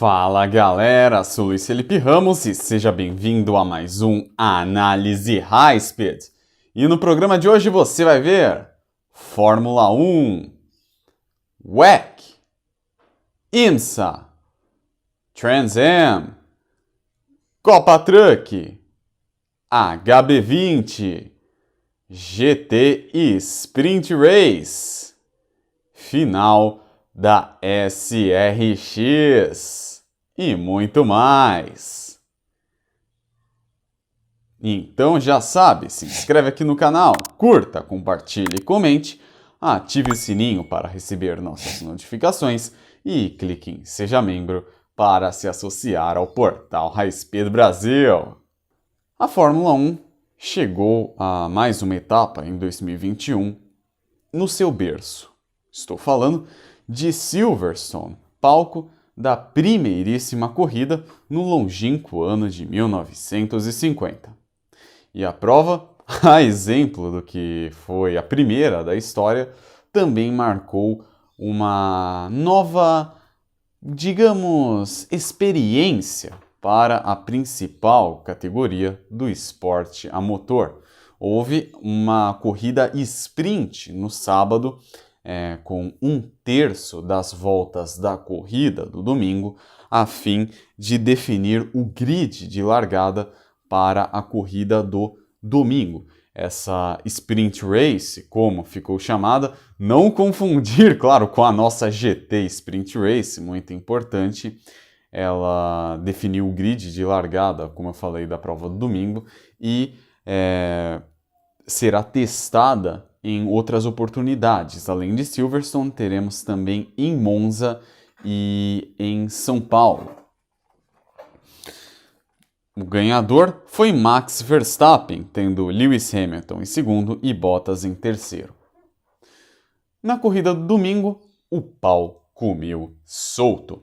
Fala galera, sou Luiz Felipe Ramos e seja bem-vindo a mais um Análise High Speed. E no programa de hoje você vai ver Fórmula 1, WEC, IMSA, Trans Am, Copa Truck, HB20, GT e Sprint Race, final da SRX e muito mais. Então já sabe, se inscreve aqui no canal, curta, compartilhe e comente, ative o sininho para receber nossas notificações e clique em Seja Membro para se associar ao portal High Speed Brasil. A Fórmula 1 chegou a mais uma etapa em 2021 no seu berço. Estou falando de Silverstone, palco da primeiríssima corrida no longínquo ano de 1950. E a prova, a exemplo do que foi a primeira da história, também marcou uma nova, digamos, experiência para a principal categoria do esporte a motor. Houve uma corrida sprint no sábado, com 1/3 das voltas da corrida do domingo, a fim de definir o grid de largada para a corrida do domingo. Essa Sprint Race, como ficou chamada, não confundir, claro, com a nossa GT Sprint Race, muito importante. Ela definiu o grid de largada, como eu falei, da prova do domingo e será testada em outras oportunidades. Além de Silverstone, teremos também em Monza e em São Paulo. O ganhador foi Max Verstappen, tendo Lewis Hamilton em segundo e Bottas em terceiro. Na corrida do domingo, o pau comeu solto.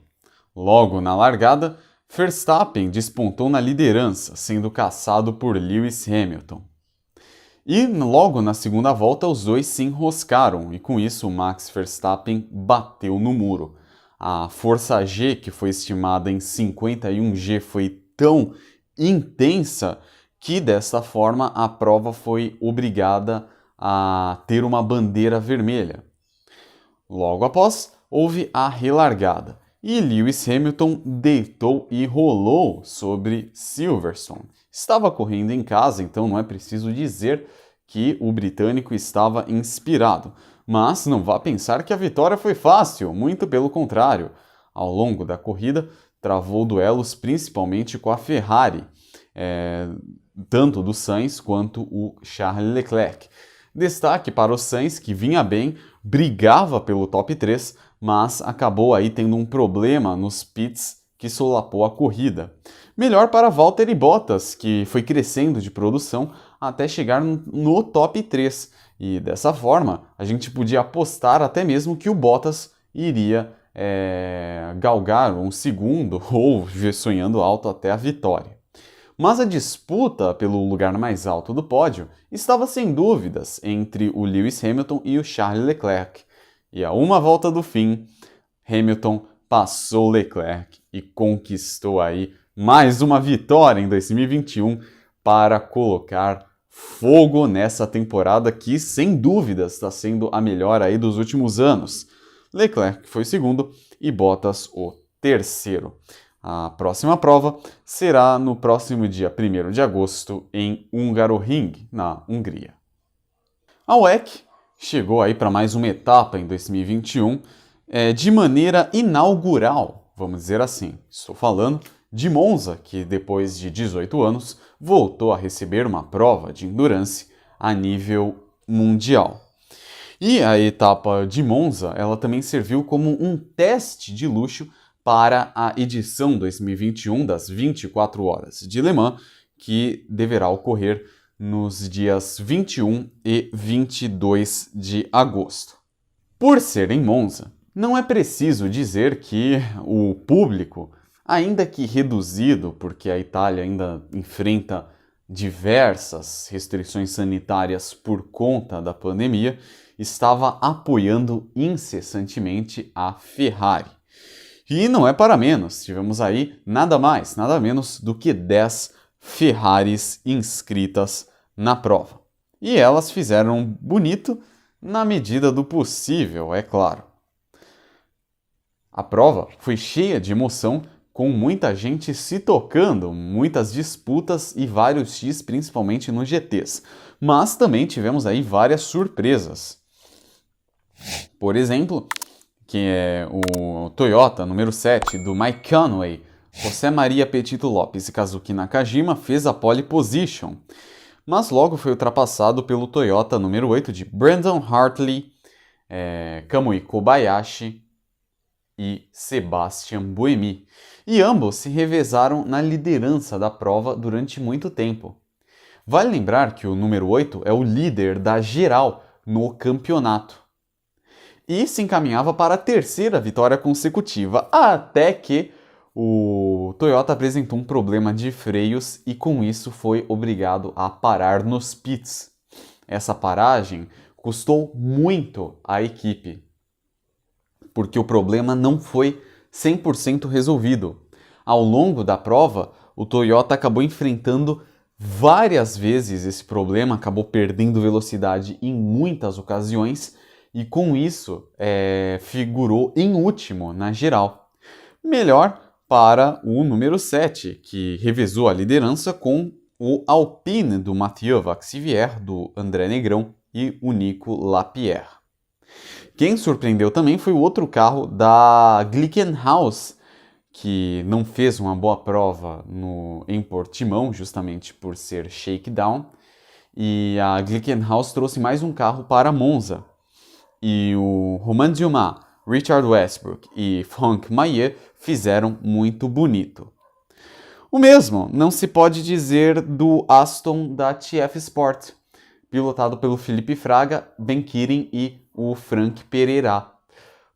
Logo na largada, Verstappen despontou na liderança, sendo caçado por Lewis Hamilton. E logo na segunda volta os dois se enroscaram e com isso Max Verstappen bateu no muro. A força G, que foi estimada em 51 G, foi tão intensa que dessa forma a prova foi obrigada a ter uma bandeira vermelha. Logo após, houve a relargada e Lewis Hamilton deitou e rolou sobre Silverstone. Estava correndo em casa, então não é preciso dizer que o britânico estava inspirado. Mas não vá pensar que a vitória foi fácil, muito pelo contrário. Ao longo da corrida, travou duelos principalmente com a Ferrari, tanto do Sainz quanto o Charles Leclerc. Destaque para o Sainz, que vinha bem, brigava pelo top 3, mas acabou aí tendo um problema nos pits que solapou a corrida. Melhor para Valtteri Bottas, que foi crescendo de produção até chegar no top 3. E dessa forma, a gente podia apostar até mesmo que o Bottas iria galgar um segundo ou sonhando alto até a vitória. Mas a disputa pelo lugar mais alto do pódio estava sem dúvidas entre o Lewis Hamilton e o Charles Leclerc. E a uma volta do fim, Hamilton passou Leclerc e conquistou aí mais uma vitória em 2021 para colocar fogo nessa temporada que, sem dúvidas, está sendo a melhor aí dos últimos anos. Leclerc foi o segundo e Bottas o terceiro. A próxima prova será no próximo dia 1º de agosto em Hungaroring, na Hungria. A WEC chegou aí para mais uma etapa em 2021 de maneira inaugural, vamos dizer assim. Estou falando de Monza, que depois de 18 anos voltou a receber uma prova de endurance a nível mundial. E a etapa de Monza, ela também serviu como um teste de luxo para a edição 2021 das 24 horas de Le Mans, que deverá ocorrer nos dias 21 e 22 de agosto. Por ser em Monza, não é preciso dizer que o público, ainda que reduzido, porque a Itália ainda enfrenta diversas restrições sanitárias por conta da pandemia, estava apoiando incessantemente a Ferrari. E não é para menos, tivemos aí nada mais, nada menos do que 10 Ferraris inscritas na prova. E elas fizeram bonito na medida do possível, é claro. A prova foi cheia de emoção, com muita gente se tocando, muitas disputas e vários X, principalmente nos GTs. Mas também tivemos aí várias surpresas. Por exemplo, que é o Toyota número 7 do Mike Conway, José Maria Petito Lopes e Kazuki Nakajima fez a pole position, mas logo foi ultrapassado pelo Toyota número 8 de Brandon Hartley, Kamui Kobayashi e Sebastian Buemi. E ambos se revezaram na liderança da prova durante muito tempo. Vale lembrar que o número 8 é o líder da geral no campeonato. E se encaminhava para a terceira vitória consecutiva, até que o Toyota apresentou um problema de freios e com isso foi obrigado a parar nos pits. Essa paragem custou muito à equipe, porque o problema não foi 100% resolvido. Ao longo da prova, o Toyota acabou enfrentando várias vezes esse problema, acabou perdendo velocidade em muitas ocasiões e com isso figurou em último na geral. Melhor para o número 7, que revezou a liderança com o Alpine do Mathieu Vaxivière, do André Negrão e o Nico Lapierre. Quem surpreendeu também foi o outro carro da Glickenhaus, que não fez uma boa prova em Portimão, justamente por ser shakedown, e a Glickenhaus trouxe mais um carro para Monza. E o Romain Dumas, Richard Westbrook e Franck Maillet fizeram muito bonito. O mesmo não se pode dizer do Aston da TF Sport, pilotado pelo Felipe Fraga, Ben Keating e o Frank Pereira,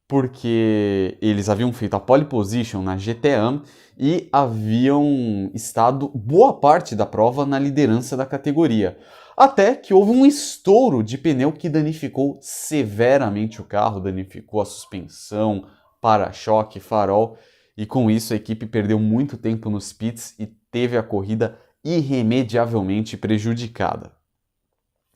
porque eles haviam feito a pole position na GT1 e haviam estado boa parte da prova na liderança da categoria. Até que houve um estouro de pneu que danificou severamente o carro, danificou a suspensão, para-choque, farol, e com isso a equipe perdeu muito tempo nos pits e teve a corrida irremediavelmente prejudicada.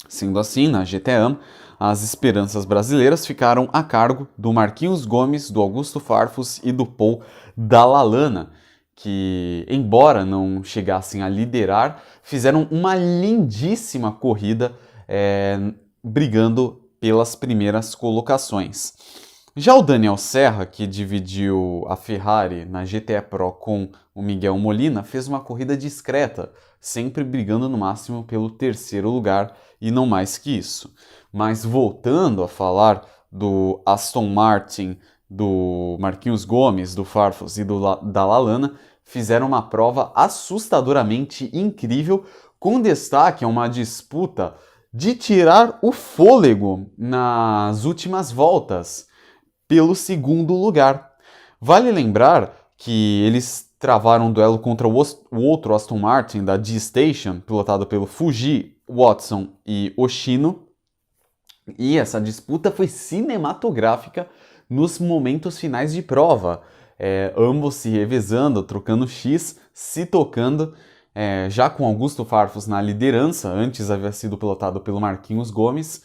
Sendo assim, na GT1, as esperanças brasileiras ficaram a cargo do Marquinhos Gomes, do Augusto Farfus e do Paul Dalla que, embora não chegassem a liderar, fizeram uma lindíssima corrida brigando pelas primeiras colocações. Já o Daniel Serra, que dividiu a Ferrari na GTE Pro com o Miguel Molina, fez uma corrida discreta, sempre brigando no máximo pelo terceiro lugar e não mais que isso. Mas voltando a falar do Aston Martin, do Marquinhos Gomes, do Farfus e da Lalana, fizeram uma prova assustadoramente incrível, com destaque a uma disputa de tirar o fôlego nas últimas voltas pelo segundo lugar. Vale lembrar que eles travaram um duelo contra o outro Aston Martin da G-Station, pilotado pelo Fuji, Watson e Oshino, e essa disputa foi cinematográfica nos momentos finais de prova, ambos se revezando, trocando X, se tocando, já com Augusto Farfus na liderança, antes havia sido pilotado pelo Marquinhos Gomes,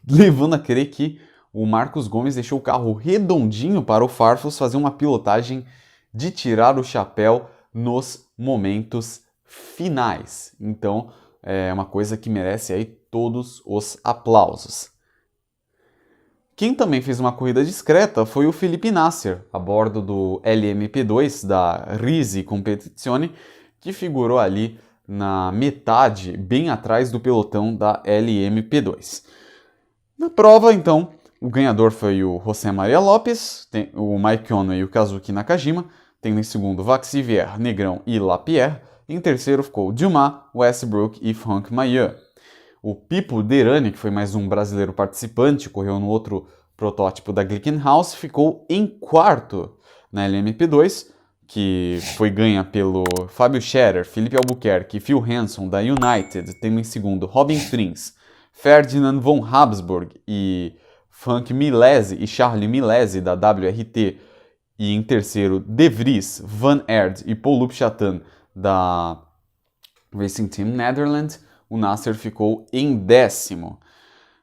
levando a crer que o Marcos Gomes deixou o carro redondinho para o Farfus fazer uma pilotagem de tirar o chapéu nos momentos finais. Então, é uma coisa que merece aí todos os aplausos. Quem também fez uma corrida discreta foi o Felipe Nasser, a bordo do LMP2 da Risi Competizione, que figurou ali na metade, bem atrás do pelotão da LMP2. Na prova, então, o ganhador foi o José Maria Lopes, o Mike Conway e o Kazuki Nakajima, tendo em segundo Vaxivière, Negrão e Lapierre. Em terceiro ficou Dumas, Westbrook e Franck Maillet. O Pipo Derani, que foi mais um brasileiro participante, correu no outro protótipo da Glickenhaus, ficou em quarto na LMP2, que foi ganha pelo Fábio Scherer, Felipe Albuquerque e Phil Hanson da United, tendo em segundo Robin Frins, Ferdinand von Habsburg e Frank Milesi e Charlie Milesi da WRT e em terceiro De Vries, Van Aert e Paul Lupchatan da Racing Team Netherlands, o Nasser ficou em décimo.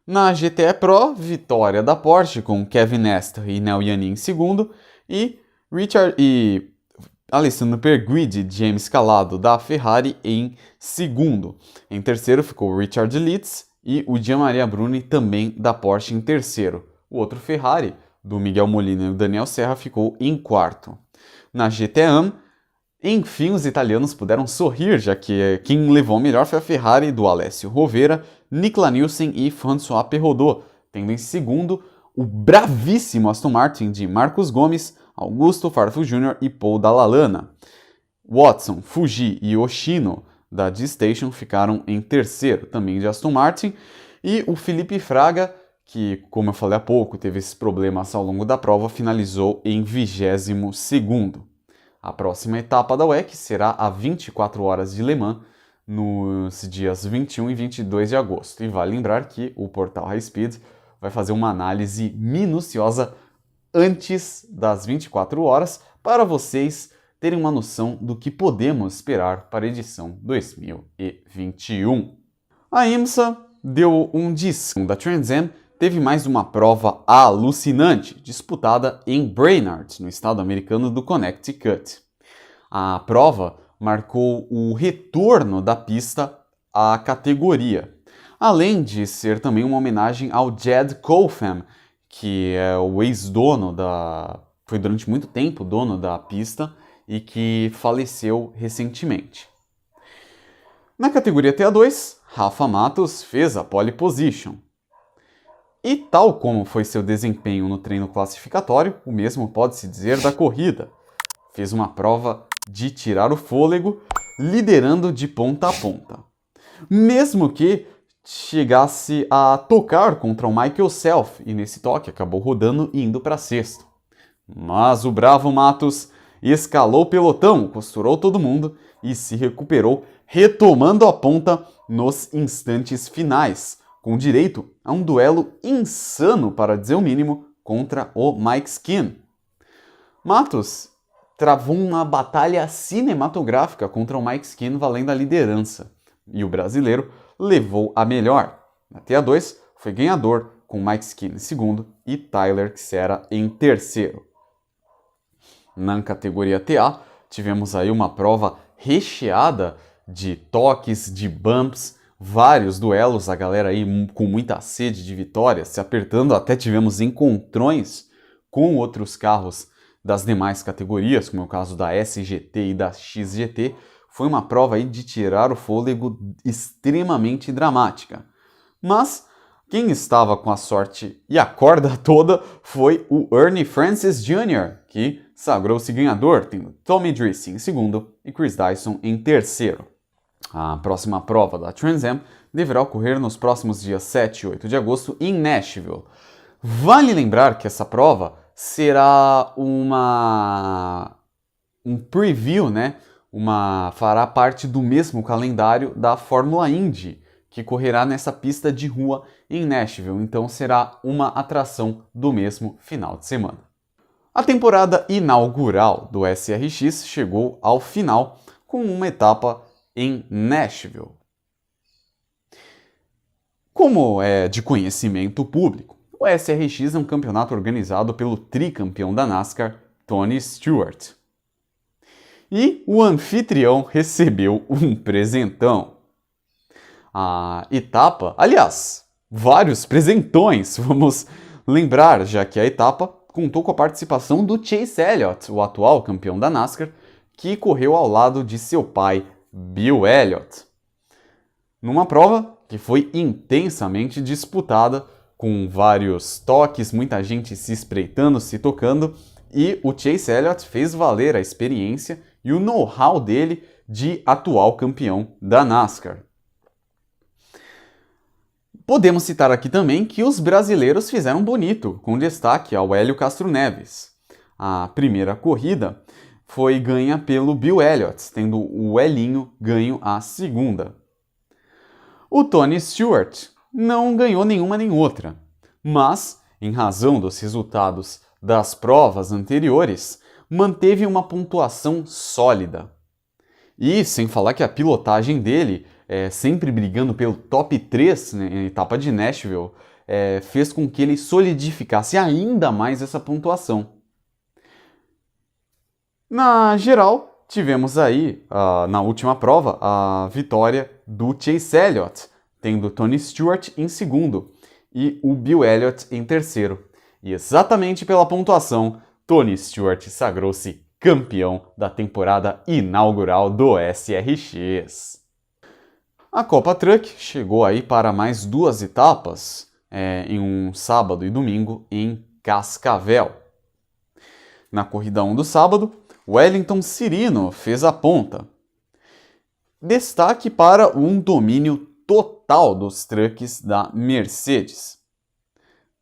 Na GTE Pro, vitória da Porsche com Kevin Estre e Nel Yanni em segundo e Alessandro Perguidi e James Calado da Ferrari em segundo. Em terceiro ficou Richard Lietz e o Gianmaria Bruni também da Porsche em terceiro. O outro Ferrari, do Miguel Molina e o Daniel Serra, ficou em quarto. Na GT1, enfim, os italianos puderam sorrir, já que quem levou o melhor foi a Ferrari do Alessio Rovera, Nicola Nielsen e François Perrodot, tendo em segundo o bravíssimo Aston Martin de Marcos Gomes, Augusto Farfus Jr. e Paul Dallalana. Watson, Fuji e Oshino da D-Station ficaram em terceiro, também de Aston Martin, e o Felipe Fraga, que, como eu falei há pouco, teve esses problemas ao longo da prova, finalizou em 22º. A próxima etapa da WEC será a 24 horas de Le Mans, nos dias 21 e 22 de agosto. E vale lembrar que o portal High Speed vai fazer uma análise minuciosa antes das 24 horas para vocês terem uma noção do que podemos esperar para a edição 2021. A IMSA deu um descanso da Trans Am, teve mais uma prova alucinante, disputada em Brainerd, no estado americano do Connecticut. A prova marcou o retorno da pista à categoria, além de ser também uma homenagem ao Jed Coultham, que é o ex-dono foi durante muito tempo dono da pista e que faleceu recentemente. Na categoria TA2, Rafa Matos fez a pole position. E tal como foi seu desempenho no treino classificatório, o mesmo pode-se dizer da corrida. Fez uma prova de tirar o fôlego, liderando de ponta a ponta. Mesmo que chegasse a tocar contra o Michael Self, e nesse toque acabou rodando e indo para sexto. Mas o bravo Matos escalou o pelotão, costurou todo mundo e se recuperou, retomando a ponta nos instantes finais, com direito a um duelo insano, para dizer o mínimo, contra o Mike Skin. Matos travou uma batalha cinematográfica contra o Mike Skin valendo a liderança, e o brasileiro levou a melhor. Na TA2 foi ganhador, com Mike Skin em segundo e Tyler Xera em terceiro. Na categoria TA, tivemos aí uma prova recheada de toques, de bumps, vários duelos, a galera aí com muita sede de vitória, se apertando, até tivemos encontrões com outros carros das demais categorias, como é o caso da SGT e da XGT. Foi uma prova aí de tirar o fôlego extremamente dramática. Mas quem estava com a sorte e a corda toda foi o Ernie Francis Jr., que sagrou-se ganhador, tendo Tommy Drissi em segundo e Chris Dyson em terceiro. A próxima prova da Trans Am deverá ocorrer nos próximos dias 7 e 8 de agosto em Nashville. Vale lembrar que essa prova será um preview, né? Fará parte do mesmo calendário da Fórmula Indy, que correrá nessa pista de rua em Nashville, então será uma atração do mesmo final de semana. A temporada inaugural do SRX chegou ao final com uma etapa em Nashville. Como é de conhecimento público, o SRX é um campeonato organizado pelo tricampeão da NASCAR, Tony Stewart. E o anfitrião recebeu um presentão. A etapa, aliás, vários presentões, vamos lembrar, já que a etapa contou com a participação do Chase Elliott, o atual campeão da NASCAR, que correu ao lado de seu pai, Bill Elliott. Numa prova que foi intensamente disputada, com vários toques, muita gente se espreitando, se tocando, e o Chase Elliott fez valer a experiência e o know-how dele de atual campeão da NASCAR. Podemos citar aqui também que os brasileiros fizeram bonito, com destaque ao Hélio Castro Neves. A primeira corrida foi ganha pelo Bill Elliott, tendo o Elinho ganho a segunda. O Tony Stewart não ganhou nenhuma nem outra, mas, em razão dos resultados das provas anteriores, manteve uma pontuação sólida. E sem falar que a pilotagem dele, sempre brigando pelo top 3, né, em etapa de Nashville, fez com que ele solidificasse ainda mais essa pontuação. Na geral, tivemos aí, na última prova, a vitória do Chase Elliott, tendo Tony Stewart em segundo e o Bill Elliott em terceiro. E exatamente pela pontuação, Tony Stewart sagrou-se campeão da temporada inaugural do SRX. A Copa Truck chegou aí para mais 2 etapas, em um sábado e domingo em Cascavel. Na corrida 1 do sábado, Wellington Cirino fez a ponta. Destaque para um domínio total dos trucks da Mercedes.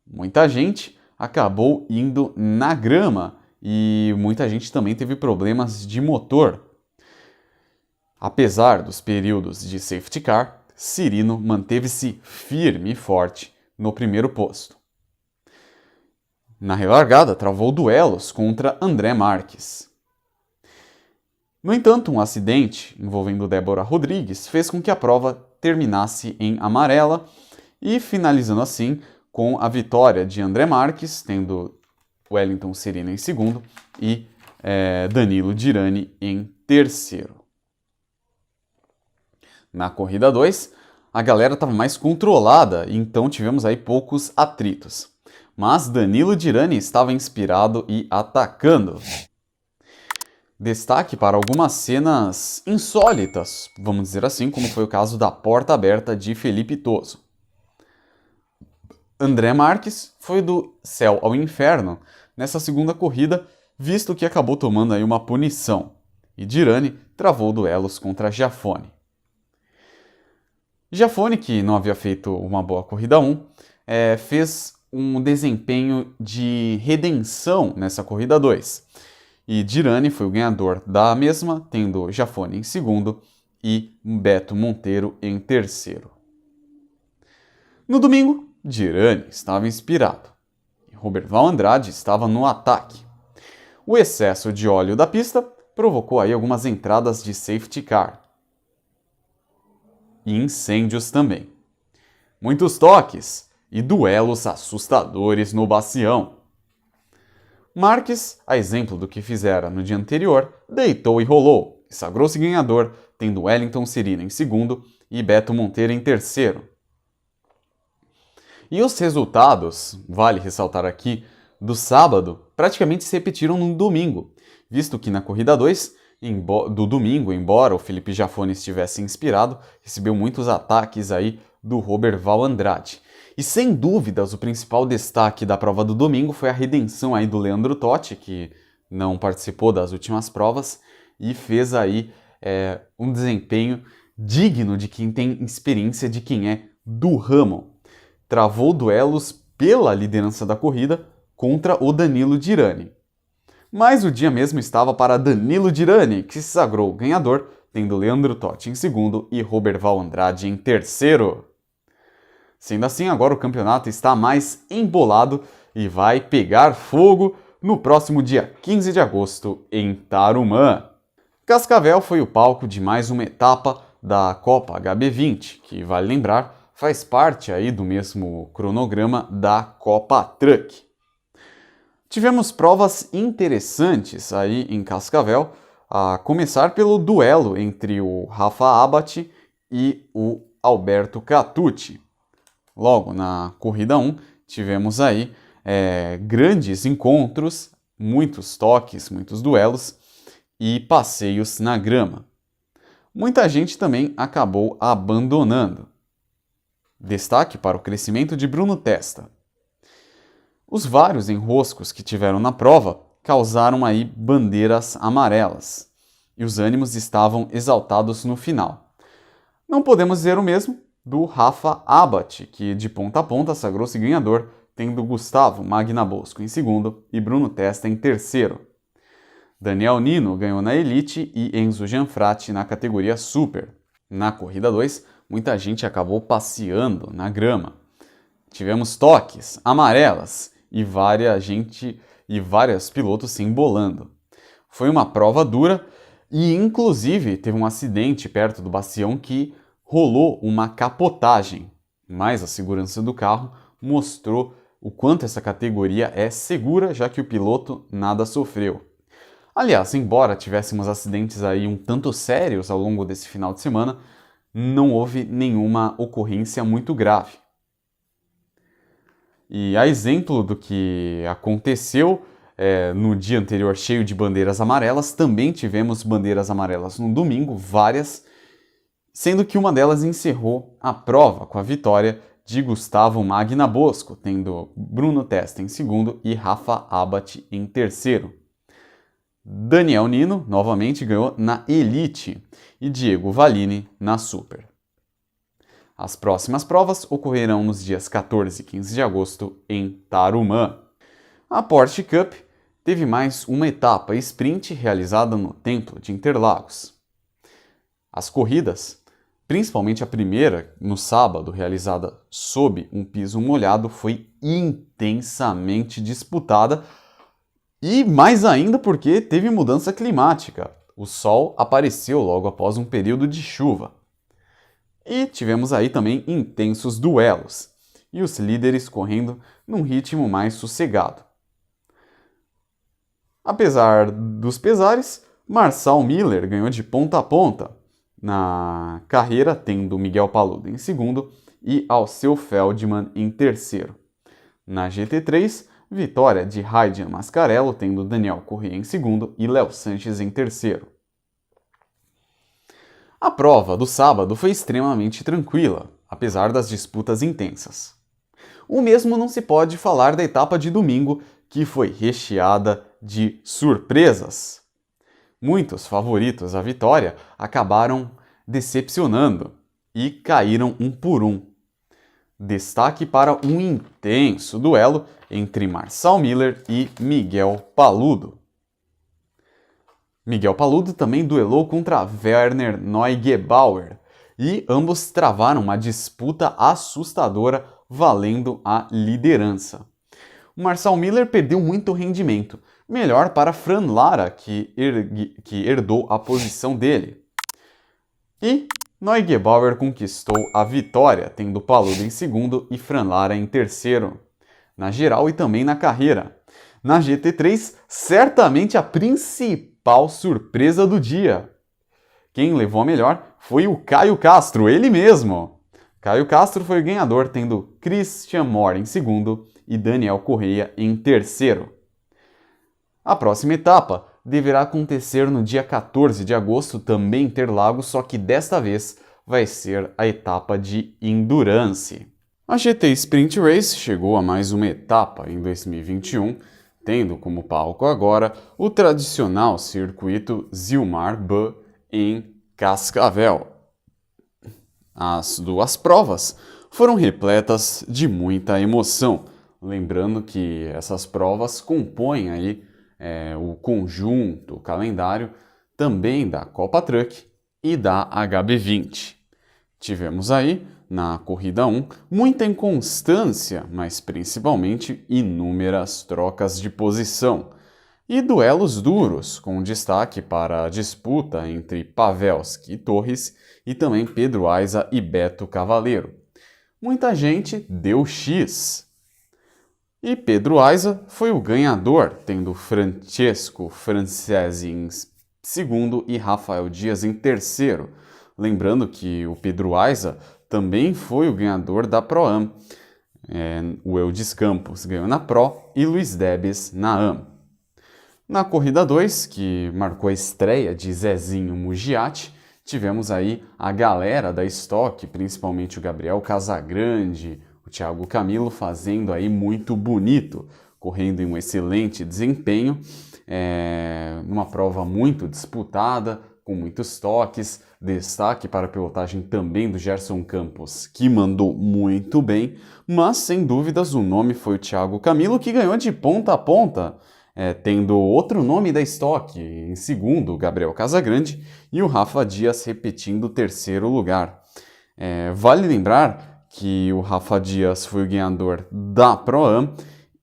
Muita gente acabou indo na grama e muita gente também teve problemas de motor. Apesar dos períodos de safety car, Cirino manteve-se firme e forte no primeiro posto. Na relargada, travou duelos contra André Marques. No entanto, um acidente envolvendo Débora Rodrigues fez com que a prova terminasse em amarela e finalizando assim com a vitória de André Marques, tendo Wellington Cirino em segundo e Danilo Dirani em terceiro. Na corrida 2, a galera estava mais controlada, então tivemos aí poucos atritos. Mas Danilo Dirani estava inspirado e atacando. Destaque para algumas cenas insólitas, vamos dizer assim, como foi o caso da porta aberta de Felipe Toso. André Marques foi do céu ao inferno nessa segunda corrida, visto que acabou tomando aí uma punição, e Dirani travou duelos contra Giafone. Giafone, que não havia feito uma boa corrida 1, fez um desempenho de redenção nessa corrida 2, e Dirani foi o ganhador da mesma, tendo Giafone em segundo e Beto Monteiro em terceiro. No domingo, Dirani estava inspirado e Roberval Andrade estava no ataque. O excesso de óleo da pista provocou aí algumas entradas de safety car e incêndios também. Muitos toques e duelos assustadores no bacião. Marques, a exemplo do que fizera no dia anterior, deitou e rolou e sagrou-se ganhador, tendo Wellington Cirino em segundo e Beto Monteiro em terceiro. E os resultados, vale ressaltar aqui, do sábado praticamente se repetiram no domingo, visto que na corrida 2 do domingo, embora o Felipe Giafone estivesse inspirado, recebeu muitos ataques aí do Roberval Andrade. E sem dúvidas o principal destaque da prova do domingo foi a redenção aí do Leandro Totti, que não participou das últimas provas e fez aí um desempenho digno de quem tem experiência, de quem é do ramo. Travou duelos pela liderança da corrida contra o Danilo Dirani. Mas o dia mesmo estava para Danilo Dirani, que se sagrou ganhador, tendo Leandro Totti em segundo e Roberval Andrade em terceiro. Sendo assim, agora o campeonato está mais embolado e vai pegar fogo no próximo dia 15 de agosto em Tarumã. Cascavel foi o palco de mais uma etapa da Copa HB20, que, vale lembrar, faz parte aí do mesmo cronograma da Copa Truck. Tivemos provas interessantes aí em Cascavel, a começar pelo duelo entre o Rafa Abate e o Alberto Catucci. Logo na corrida 1, tivemos aí grandes encontros, muitos toques, muitos duelos e passeios na grama. Muita gente também acabou abandonando. Destaque para o crescimento de Bruno Testa. Os vários enroscos que tiveram na prova causaram aí bandeiras amarelas, e os ânimos estavam exaltados no final. Não podemos dizer o mesmo do Rafa Abate, que de ponta a ponta sagrou-se ganhador, tendo Gustavo Magna Bosco em segundo e Bruno Testa em terceiro. Daniel Nino ganhou na Elite e Enzo Gianfratti na categoria Super. Na corrida 2, muita gente acabou passeando na grama. Tivemos toques, amarelas e vários pilotos se embolando. Foi uma prova dura e, inclusive, teve um acidente perto do bastião que rolou uma capotagem, mas a segurança do carro mostrou o quanto essa categoria é segura, já que o piloto nada sofreu. Aliás, embora tivéssemos acidentes aí um tanto sérios ao longo desse final de semana, não houve nenhuma ocorrência muito grave. E a exemplo do que aconteceu no dia anterior cheio de bandeiras amarelas, também tivemos bandeiras amarelas no domingo, várias, sendo que uma delas encerrou a prova com a vitória de Gustavo Magna Bosco, tendo Bruno Testa em segundo e Rafa Abate em terceiro. Daniel Nino, novamente, ganhou na Elite e Diego Valini na Super. As próximas provas ocorrerão nos dias 14 e 15 de agosto em Tarumã. A Porsche Cup teve mais uma etapa sprint realizada no Templo de Interlagos. As corridas, principalmente a primeira, no sábado, realizada sob um piso molhado, foi intensamente disputada e mais ainda porque teve mudança climática. O sol apareceu logo após um período de chuva. E tivemos aí também intensos duelos, e os líderes correndo num ritmo mais sossegado. Apesar dos pesares, Marcel Miller ganhou de ponta a ponta na carreira, tendo Miguel Paludo em segundo e Alceu Feldman em terceiro. Na GT3, vitória de Raidian Mascarello, tendo Daniel Corrêa em segundo e Léo Sanches em terceiro. A prova do sábado foi extremamente tranquila, apesar das disputas intensas. O mesmo não se pode falar da etapa de domingo, que foi recheada de surpresas. Muitos favoritos à vitória acabaram decepcionando e caíram um por um. Destaque para um intenso duelo entre Marcel Miller e Miguel Paludo. Miguel Paludo também duelou contra Werner Neugebauer e ambos travaram uma disputa assustadora valendo a liderança. O Marcel Miller perdeu muito rendimento, melhor para Fran Lara, que herdou a posição dele. E Neugebauer conquistou a vitória, tendo Paludo em segundo e Fran Lara em terceiro, na geral e também na carreira. Na GT3, certamente a principal surpresa do dia. Quem levou a melhor foi o Caio Castro, ele mesmo. Caio Castro foi o ganhador, tendo Christian Moore em segundo e Daniel Corrêa em terceiro. A próxima etapa deverá acontecer no dia 14 de agosto, também em Interlagos, só que desta vez vai ser a etapa de Endurance. A GT Sprint Race chegou a mais uma etapa em 2021, tendo como palco agora o tradicional circuito Zilmar Bö em Cascavel. As duas provas foram repletas de muita emoção, lembrando que essas provas compõem aí o conjunto, o calendário também da Copa Truck e da HB20. Tivemos aí, na corrida 1, muita inconstância, mas principalmente inúmeras trocas de posição e duelos duros, com destaque para a disputa entre Pavelski e Torres e também Pedro Aiza e Beto Cavaleiro. Muita gente deu X. E Pedro Aiza foi o ganhador, tendo Francesco Francesi em segundo e Rafael Dias em terceiro. Lembrando que o Pedro Aiza também foi o ganhador da Pro-Am. O Eudes Campos ganhou na Pro e Luiz Debes na Am. Na corrida 2, que marcou a estreia de Zezinho Mugiati, tivemos aí a galera da Stock, principalmente o Gabriel Casagrande, o Thiago Camilo fazendo aí muito bonito, correndo em um excelente desempenho, numa prova muito disputada, com muitos toques. Destaque para a pilotagem também do Gerson Campos, que mandou muito bem, mas sem dúvidas o nome foi o Thiago Camilo, que ganhou de ponta a ponta, tendo outro nome da Stock, em segundo, o Gabriel Casagrande, e o Rafa Dias repetindo o terceiro lugar. Vale lembrar que o Rafa Dias foi o ganhador da Pro-Am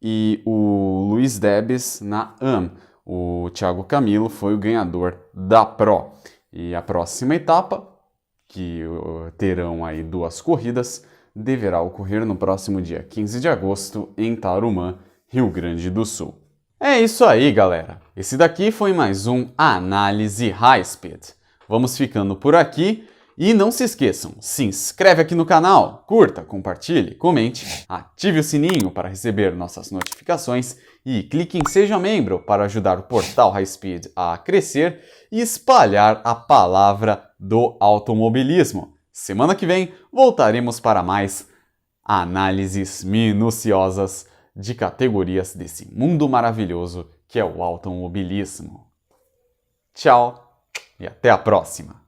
e o Luiz Debes na Am. o Thiago Camilo foi o ganhador da Pro. E a próxima etapa, que terão aí 2 corridas, deverá ocorrer no próximo dia 15 de agosto em Tarumã, Rio Grande do Sul. É isso aí, galera. Esse daqui foi mais um Análise High Speed. Vamos ficando por aqui. E não se esqueçam, se inscreve aqui no canal, curta, compartilhe, comente, ative o sininho para receber nossas notificações e clique em Seja Membro para ajudar o portal High Speed a crescer e espalhar a palavra do automobilismo. Semana que vem voltaremos para mais análises minuciosas de categorias desse mundo maravilhoso que é o automobilismo. Tchau e até a próxima!